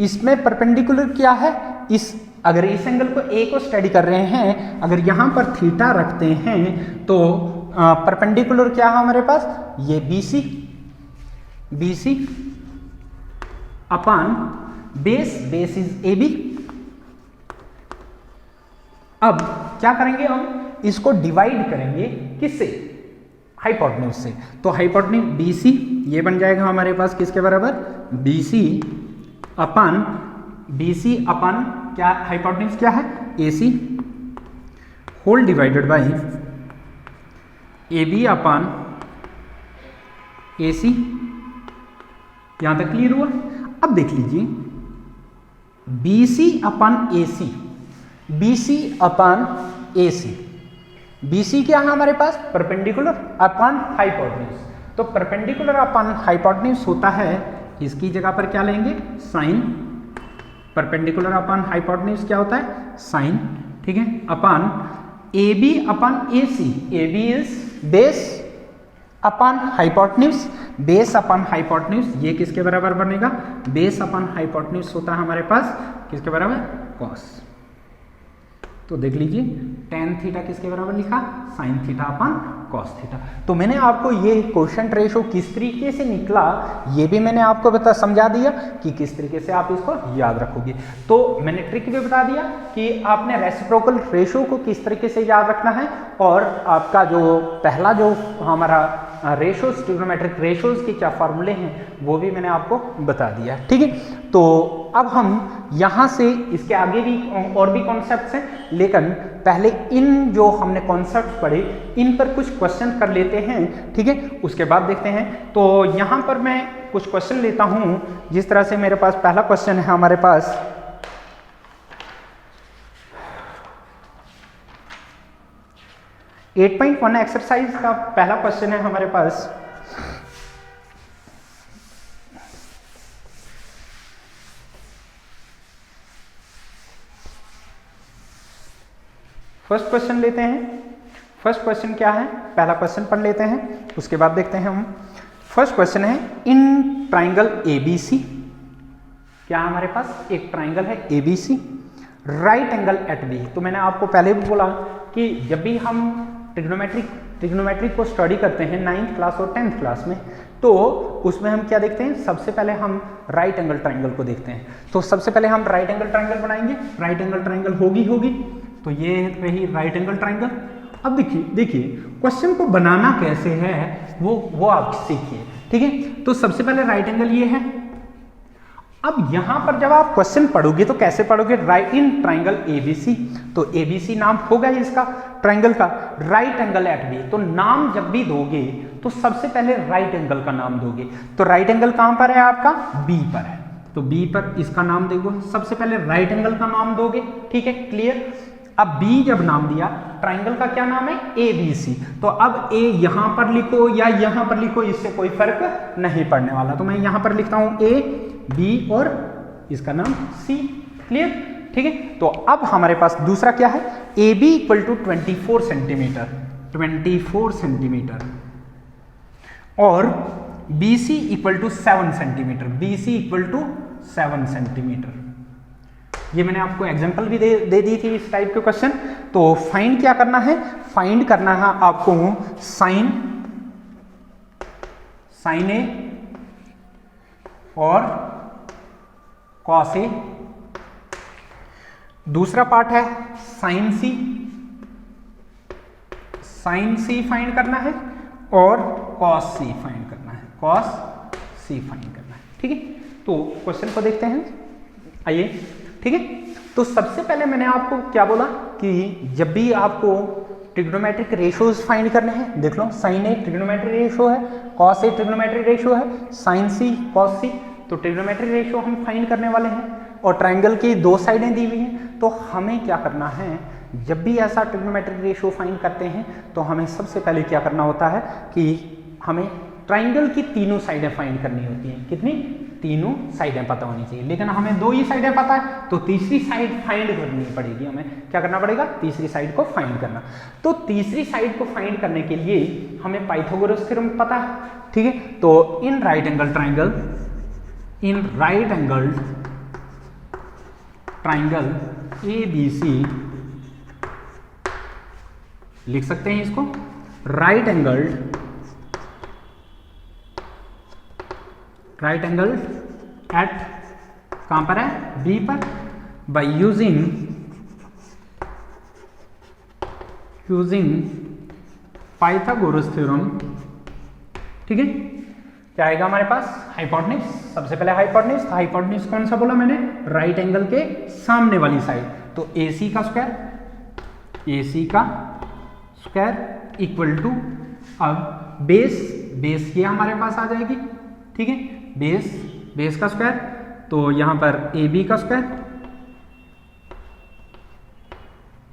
इसमें परपेंडिकुलर क्या है, इस अगर इस एंगल को A को स्टडी कर रहे हैं, अगर यहाँ पर थीटा रखते हैं तो परपेंडिकुलर क्या है हमारे पास, ये BC upon base, base is AB। अब क्या करेंगे हम, इसको डिवाइड करेंगे किससे, हाइपोटेन्यूज से। तो हाइपोटेन्यूज BC ये बन जाएगा हमारे पास किसके बराबर, BC अपान क्या हाइपोटेन्यूज क्या है, AC whole divided by A B upon A C. यहां तक क्लियर हुआ? अब देख लीजिए B C upon A C, B C upon A C. B C क्या है हमारे पास? Perpendicular upon hypotenuse. तो परपेंडिकुलर अपन हाइपोटेन्यूज होता है, इसकी जगह पर क्या लेंगे? साइन। परपेंडिकुलर अपन हाइपोटेन्यूज क्या होता है? साइन, ठीक है, upon A B upon A C. A B is base upon hypotenuse, base upon hypotenuse, ये किसके बराबर बनेगा? बेस अपन हाइपोटेन्यूज होता है हमारे पास किसके बराबर? कॉस। तो देख लीजिए tan थीटा किसके बराबर लिखा? sin थीटा अपन cos थीटा। तो मैंने आपको ये क्वोशिएंट रेशो किस तरीके से निकला ये भी मैंने आपको समझा दिया कि किस तरीके से आप इसको याद रखोगे। तो मैंने ट्रिक भी बता दिया कि आपने रेसिप्रोकल रेशो को किस तरीके से याद रखना है, और आपका जो पहला जो हमारा रेशोज, ट्रिग्नोमेट्रिक रेशोज के क्या फॉर्मूले हैं वो भी मैंने आपको बता दिया, ठीक है। तो अब हम यहाँ से इसके आगे भी और भी कॉन्सेप्ट्स हैं, लेकिन पहले इन जो हमने कॉन्सेप्ट्स पढ़े इन पर कुछ क्वेश्चन कर लेते हैं, ठीक है, उसके बाद देखते हैं। तो यहाँ पर मैं कुछ क्वेश्चन लेता हूँ, जिस तरह से मेरे पास पहला क्वेश्चन है हमारे पास, एट 8.1 एक्सरसाइज का पहला क्वेश्चन है हमारे पास। फर्स्ट क्वेश्चन लेते हैं। फर्स्ट क्वेश्चन क्या है? पहला क्वेश्चन पढ़ लेते हैं, उसके बाद देखते हैं हम। फर्स्ट क्वेश्चन है इन ट्राइंगल एबीसी, क्या हमारे पास एक ट्राइंगल है ABC, right angle at B. तो मैंने आपको पहले भी बोला कि जब भी हम ट्रिग्नोमेट्री को स्टडी करते हैं 9th क्लास और 10th क्लास में, तो उसमें हम क्या देखते हैं? सबसे पहले हम राइट एंगल ट्राइंगल को देखते हैं। तो सबसे पहले हम राइट एंगल ट्राइंगल बनाएंगे। राइट एंगल ट्राइंगल होगी तो ये रही राइट एंगल ट्राइंगल। अब देखिए क्वेश्चन को बनाना कैसे है वो आप सीखिए, ठीक है। तो सबसे पहले राइट एंगल ये है। अब यहां पर जब आप क्वेश्चन पढ़ोगे तो कैसे पढ़ोगे? राइट इन ट्राइंगल एबीसी, तो एबीसी नाम होगा इसका ट्राइंगल का। राइट एंगल एट बी, तो नाम जब भी दोगे तो सबसे पहले राइट एंगल का नाम दोगे। तो राइट एंगल कहां पर है आपका? बी पर है, तो बी पर इसका नाम देखो, सबसे पहले राइट एंगल का नाम दोगे, ठीक है, क्लियर। अब बी जब नाम दिया, ट्राइंगल का क्या नाम है? A B C. तो अब ए यहां पर लिखो या यहां पर लिखो, इससे कोई फर्क नहीं पड़ने वाला। तो मैं यहां पर लिखता हूं ए बी और इसका नाम सी, क्लियर, ठीक है। तो अब हमारे पास दूसरा क्या है? A B equal to 24 centimetre, 24 centimetre, और B C equal to 7 centimetre, B C equal to 7 centimetre. ये मैंने आपको एग्जांपल भी दे दी थी इस टाइप के क्वेश्चन। तो फाइंड क्या करना है? फाइंड करना है आपको साइन ए और कॉस ए। दूसरा पार्ट है साइन सी फाइंड करना है, और कॉस सी फाइंड करना है, कॉस सी फाइंड करना है, ठीक है। तो क्वेश्चन को देखते हैं, आइए, ठीक है। तो सबसे पहले मैंने आपको क्या बोला कि जब भी आपको ट्रिग्नोमेट्रिक रेशोज फाइंड करने हैं, देख लो साइन ए ट्रिग्नोमेट्रिक रेशो है, कॉस ए ट्रिग्नोमेट्रिक रेशो है, साइन सी कॉस सी, तो ट्रिग्नोमेट्रिक रेशो हम फाइंड करने वाले हैं, और ट्राइंगल की दो साइडें दी हुई हैं। तो हमें क्या करना है? जब भी ऐसा ट्रिग्नोमेट्रिक रेशो फाइंड करते हैं तो हमें सबसे पहले क्या करना होता है कि हमें ट्राइंगल की तीनों साइडें फाइंड करनी होती हैं। कितनी? तीनों साइडें पता होनी चाहिए, लेकिन हमें दो ही साइडें पता है, तो तीसरी साइड फाइंड करनी पड़ेगी। हमें क्या करना पड़ेगा? तीसरी साइड को फाइंड करना। तो तीसरी साइड को फाइंड करने के लिए हमें पाइथागोरस थ्योरम पता है, ठीक है। तो in right angle triangle A B C लिख सकते हैं इसको, राइट एंगल एट कहां पर है? बी पर, बाय यूजिंग पाइथागोरस थ्योरम, ठीक है। क्या आएगा हमारे पास? हाइपोटेन्यूज। सबसे पहले हाइपोटेन्यूज कौन सा बोला मैंने? राइट एंगल के सामने वाली साइड, तो AC का स्क्वायर AC का स्क्वायर इक्वल टू, अब बेस ये हमारे पास आ जाएगी, ठीक है, बेस का स्क्वायर, तो यहां पर AB का square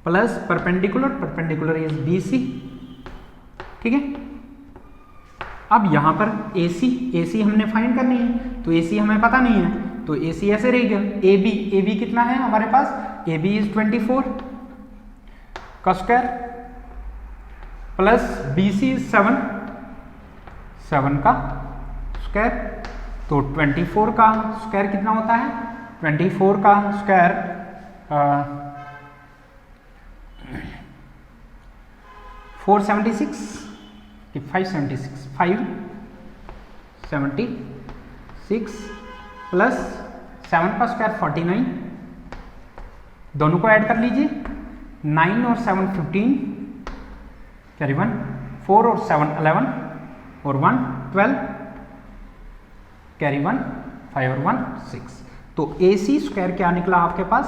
plus perpendicular is BC, ठीक है। अब यहां पर AC हमने फाइंड करनी है, तो AC हमें पता नहीं है, तो AC ऐसे रहेगा। AB कितना है हमारे पास, AB इज 24 का स्क्वायर प्लस BC इज 7 का स्क्वायर, तो 24 का स्क्वायर कितना होता है, 24 का स्क्वायर 476 कि 576 प्लस 7 का स्क्वायर 49, दोनों को ऐड कर लीजिए, 9 और 7 15, कैरी 1, 4 और 7 11 और 1 12, कैरी 1, 5 और 1 6, तो AC स्क्वायर क्या निकला आपके पास,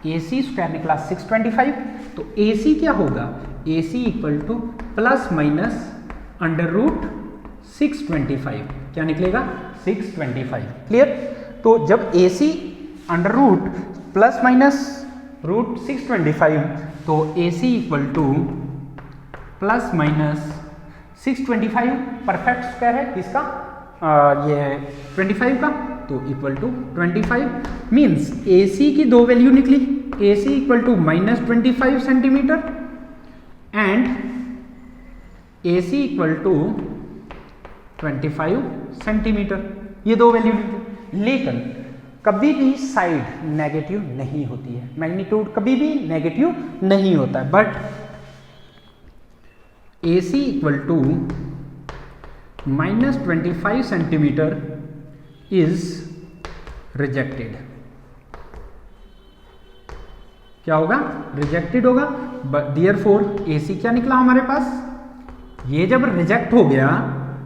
AC स्क्वायर निकला 625, तो AC क्या होगा, AC equal to plus minus under root 625, क्या निकलेगा 625, क्लियर। तो जब AC under root plus minus root 625, तो AC equal to plus minus 625 perfect square है इसका, ये 25 का, तो इक्वल टू 25 मीन्स AC की दो वैल्यू निकली, AC equal to -25 centimetre and AC equal to 25 centimetre, ये दो वैल्यू निकली। लेकिन कभी भी साइड नेगेटिव नहीं होती है, मैग्नीट्यूड कभी भी नेगेटिव नहीं होता है, but AC equal to -25 centimetre is rejected, क्या होगा, रिजेक्टेड होगा। देयरफॉर AC क्या निकला हमारे पास, ये जब रिजेक्ट हो गया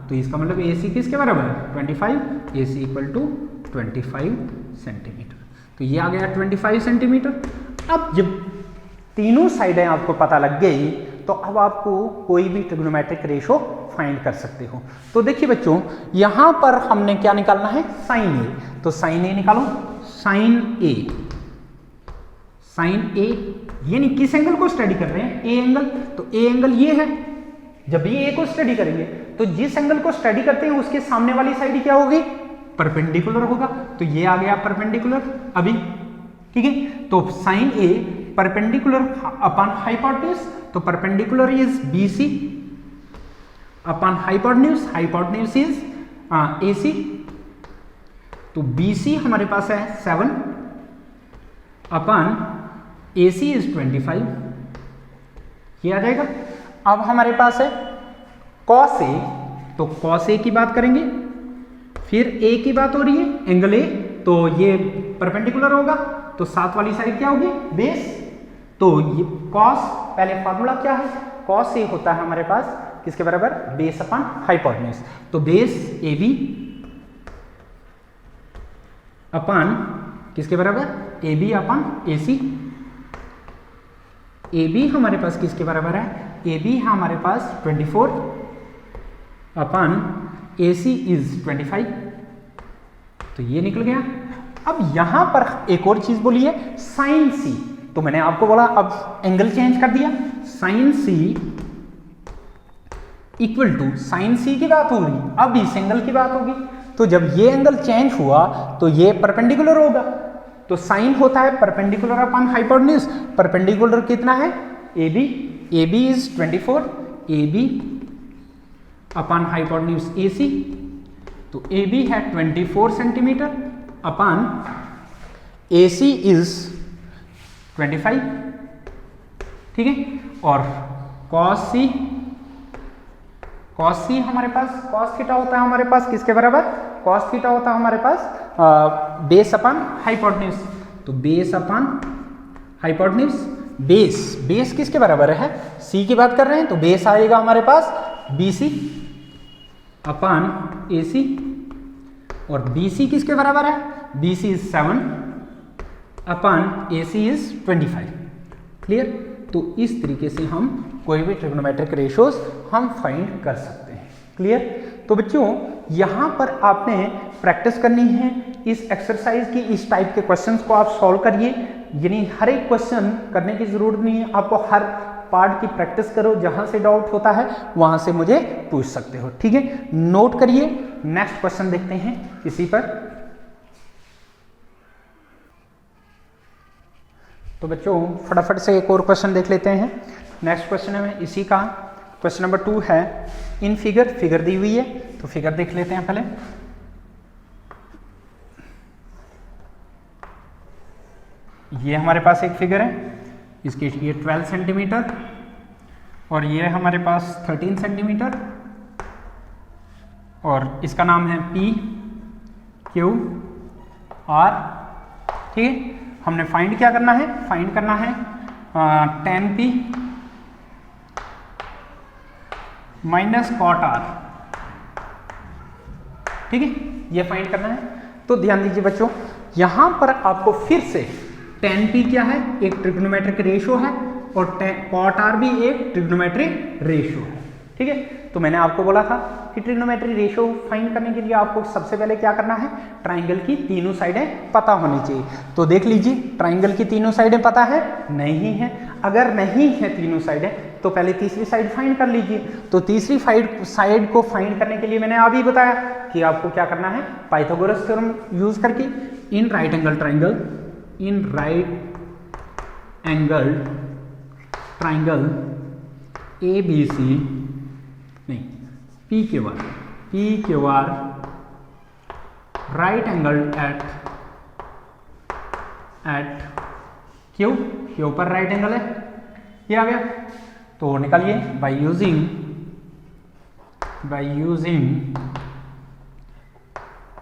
तो इसका मतलब AC किसके बराबर है 25, AC इक्वल टू 25 सेंटीमीटर, तो ये आ गया 25 सेंटीमीटर। अब जब तीनों साइडें आपको पता लग गई तो अब आपको कोई भी ट्रिग्नोमेट्रिक रेशो फाइंड कर सकते हो। तो देखिए बच्चों, यहां पर हमने क्या निकालना है, साइन A, तो साइन A निकालो, साइन A यानी किस एंगल को स्टडी कर रहे हैं, A एंगल, तो A एंगल ये है। जब भी A को स्टडी करेंगे तो जिस एंगल को स्टडी करते हैं उसके सामने वाली साइड क्या होगी, परपेंडिकुलर होगा, तो ये आ गया परपेंडिकुलर अभी, ठीक है। तो sine A perpendicular upon hypotenuse, तो perpendicular is BC upon hypotenuse is AC, तो BC हमारे पास है 7 अपॉन AC इज 25, ये आ जाएगा। अब हमारे पास है cos A, तो cos A की बात करेंगे, फिर A की बात हो रही है एंगल A, तो ये परपेंडिकुलर होगा, तो साथ वाली साइड क्या होगी, बेस, तो ये cos, पहले फार्मूला क्या है, cos A होता है हमारे पास किसके बराबर, बेस अपॉन हाइपोटेन्यूज, तो बेस AB अपॉन किसके बराबर, AB अपॉन AC, AB हमारे पास किसके बराबर है, AB है हमारे पास 24 अपॉन AC इज 25, तो ये निकल गया। अब यहां पर एक और चीज बोली है साइन C, तो मैंने आपको बोला अब एंगल चेंज कर दिया, sine C equal to, sine C की बात हो रही, अब इस एंगल की बात होगी, तो जब ये एंगल चेंज हुआ तो ये परपेंडिकुलर होगा, तो साइन होता है परपेंडिकुलर अपॉन हाइपोटेन्यूज, परपेंडिकुलर कितना है AB is 24, AB upon hypotenuse AC, तो AB है 24 सेंटीमीटर अपॉन AC इज 25, ठीक है। और cos C हमारे पास, cos थीटा होता है हमारे पास किसके बराबर, cos थीटा होता है हमारे पास बेस अपॉन हाइपोटेन्यूज, तो बेस अपॉन हाइपोटेन्यूज, बेस किसके बराबर है, C की बात कर रहे हैं, तो बेस आएगा हमारे पास BC अपॉन AC, और BC किसके बराबर है, BC is 7 upon AC is 25, clear. तो इस तरीके से हम कोई भी ट्रिग्नोमेट्रिक रेशियोज हम फाइंड कर सकते हैं। क्लियर? तो बच्चों यहाँ पर आपने प्रैक्टिस करनी है इस एक्सरसाइज की, इस टाइप के क्वेश्चंस को आप सॉल्व करिए। यानी हर एक क्वेश्चन करने की जरूरत नहीं है, आपको हर पार्ट की प्रैक्टिस करो, जहां से डाउट होता है वहां से मुझे पूछ सकते हो। ठीक है, नोट करिए। नेक्स्ट क्वेश्चन देखते हैं इसी पर। तो बच्चों फटाफट से एक और क्वेश्चन देख लेते हैं। नेक्स्ट क्वेश्चन है इसी का, क्वेश्चन नंबर 2 है। इन फिगर दी हुई है, तो फिगर देख लेते हैं पहले। ये हमारे पास एक फिगर है, इसकी ये 12 सेंटीमीटर और ये हमारे पास 13 सेंटीमीटर और इसका नाम है P Q R। ठीक है, हमने फाइंड क्या करना है? फाइंड करना है tan P minus cot R। ठीक है, ये फाइंड करना है। तो ध्यान दीजिए बच्चों, यहां पर आपको फिर से tan P क्या है? एक ट्रिग्नोमेट्रिक रेशियो है और cot R भी एक ट्रिग्नोमेट्रिक रेशियो है। ठीक है, तो मैंने आपको बोला था कि ट्रिग्नोमेट्रिक रेशियो फाइंड करने के लिए आपको सबसे पहले क्या करना है? ट्राइंगल की तीनों साइडें पता होनी चाहिए। तो देख लीजिए, ट्राइंगल की तीनों साइडें पता है? नहीं है। अगर नहीं है तीनों साइडें, तो पहले तीसरी साइड फाइंड कर लीजिए। तो तीसरी साइड को फाइंड करने के लिए मैंने अभी बताया कि आपको क्या करना है? पाइथागोरस थ्योरम यूज करके in right angle triangle ABC नहीं PQR right angle at Q पर राइट एंगल है, ये आ गया। तो निकालिए बाय यूजिंग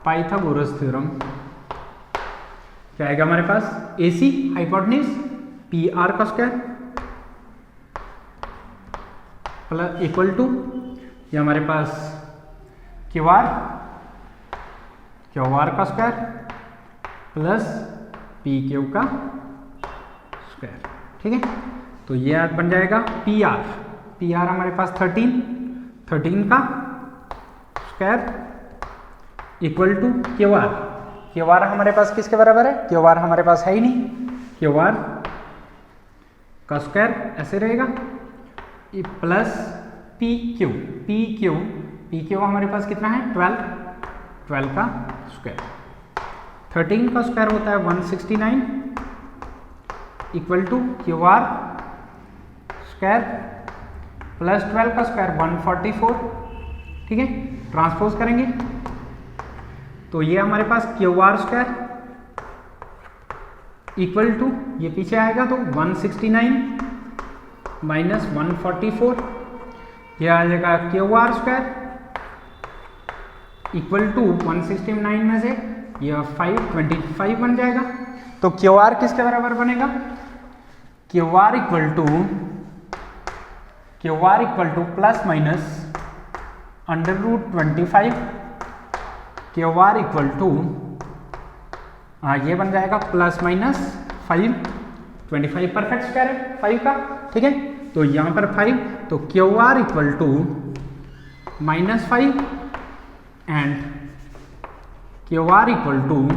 पाइथागोरस थ्योरम। क्या आएगा हमारे पास? AC हाइपोटेन्यूज PR का स्क्वायर प्लस इक्वल टू ये हमारे पास QR का स्क्वायर प्लस PQ का स्क्वायर। ठीक है, तो ये बन जाएगा PR हमारे पास 13 का स्क्वायर इक्वल टू QR हमारे पास किसके बराबर है? QR हमारे पास है ही नहीं, QR का स्क्वायर ऐसे रहेगा प्लस PQ हमारे पास कितना है? 12 का स्क्वायर। 13 का स्क्वायर होता है 169 equal to QR square plus 12 का स्क्वायर 144। ठीक है, ट्रांसपोज करेंगे तो ये हमारे पास QR स्क्वायर इक्वल टू ये पीछे आएगा तो 169 माइनस 144, यह आ जाएगा QR स्क्वायर इक्वल टू 169 में से यह 525 बन जाएगा। तो QR किसके बराबर बनेगा? QR equal to plus minus √25, QR equal to ये बन जाएगा प्लस माइनस 525, परफेक्ट स्क्वायर है 5 का। ठीक है, तो यहां पर 5, तो QR equal to -5 and QR equal to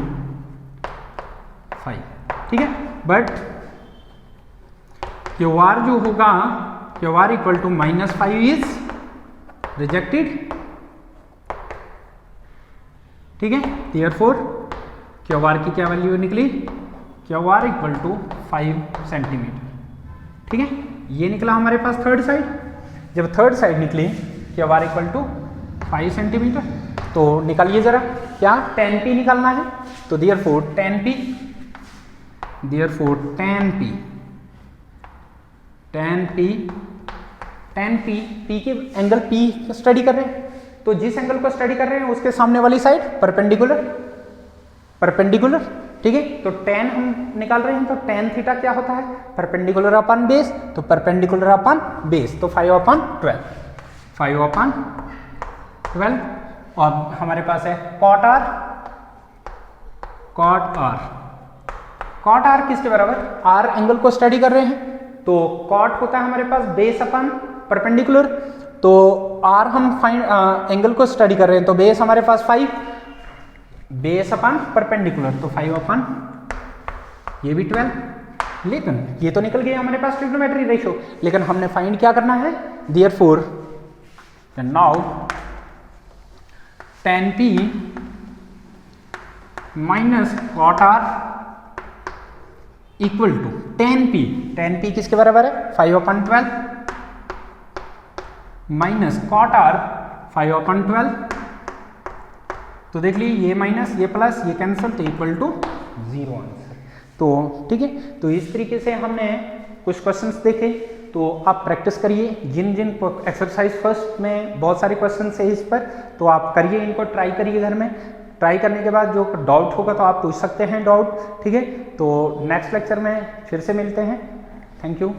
5। ठीक है, बट QR जो होगा QR equal to -5 is rejected. ठीक है, देयरफॉर QR की क्या वैल्यू निकली? QR equal to 5 centimetre. ठीक है, ये निकला हमारे पास थर्ड साइड। जब थर्ड साइड निकली QR इक्वल टू 5 सेंटीमीटर, तो निकालिए जरा क्या? tan P निकालना है। तो देयरफॉर tan P P के एंगल P स्टडी कर रहे हैं, तो जिस एंगल को स्टडी कर रहे हैं उसके सामने वाली साइड परपेंडिकुलर। ठीक है, तो tan हम निकाल रहे हैं, तो tan थीटा क्या होता है? परपेंडिकुलर अपन बेस, तो परपेंडिकुलर अपन बेस, तो 5/12 और हमारे पास है cot R किसके बराबर? R एंगल को स्टडी कर रहे हैं, तो कॉट होता है हमारे पास बेस अपन परपेंडिकुलर, तो आर हम फाइंड एंगल को स्टडी कर रहे हैं, तो बेस हमारे पास 5, बेस अपन परपेंडिकुलर तो 5 अपन ये भी 12, लेकिन ये तो निकल गया हमारे पास ट्रिग्नोमेट्री रेशियो, लेकिन हमने फाइंड क्या करना है, therefore now tan p minus cot R equal to tan p किसके बराबर है 5/12 माइनस कॉट आर 5/12, तो देख लीजिए ये माइनस ये प्लस ये कैंसिल तो इक्वल टू 0 आंसर। तो ठीक है, तो इस तरीके से हमने कुछ क्वेश्चंस देखे, तो आप प्रैक्टिस करिए, जिन जिन एक्सरसाइज फर्स्ट में बहुत सारे क्वेश्चन है इस पर, तो आप करिए, इनको ट्राई करिए घर में, ट्राई करने के बाद जो डाउट होगा तो आप पूछ सकते हैं डाउट, ठीक है। तो नेक्स्ट लेक्चर में फिर से मिलते हैं, थैंक यू।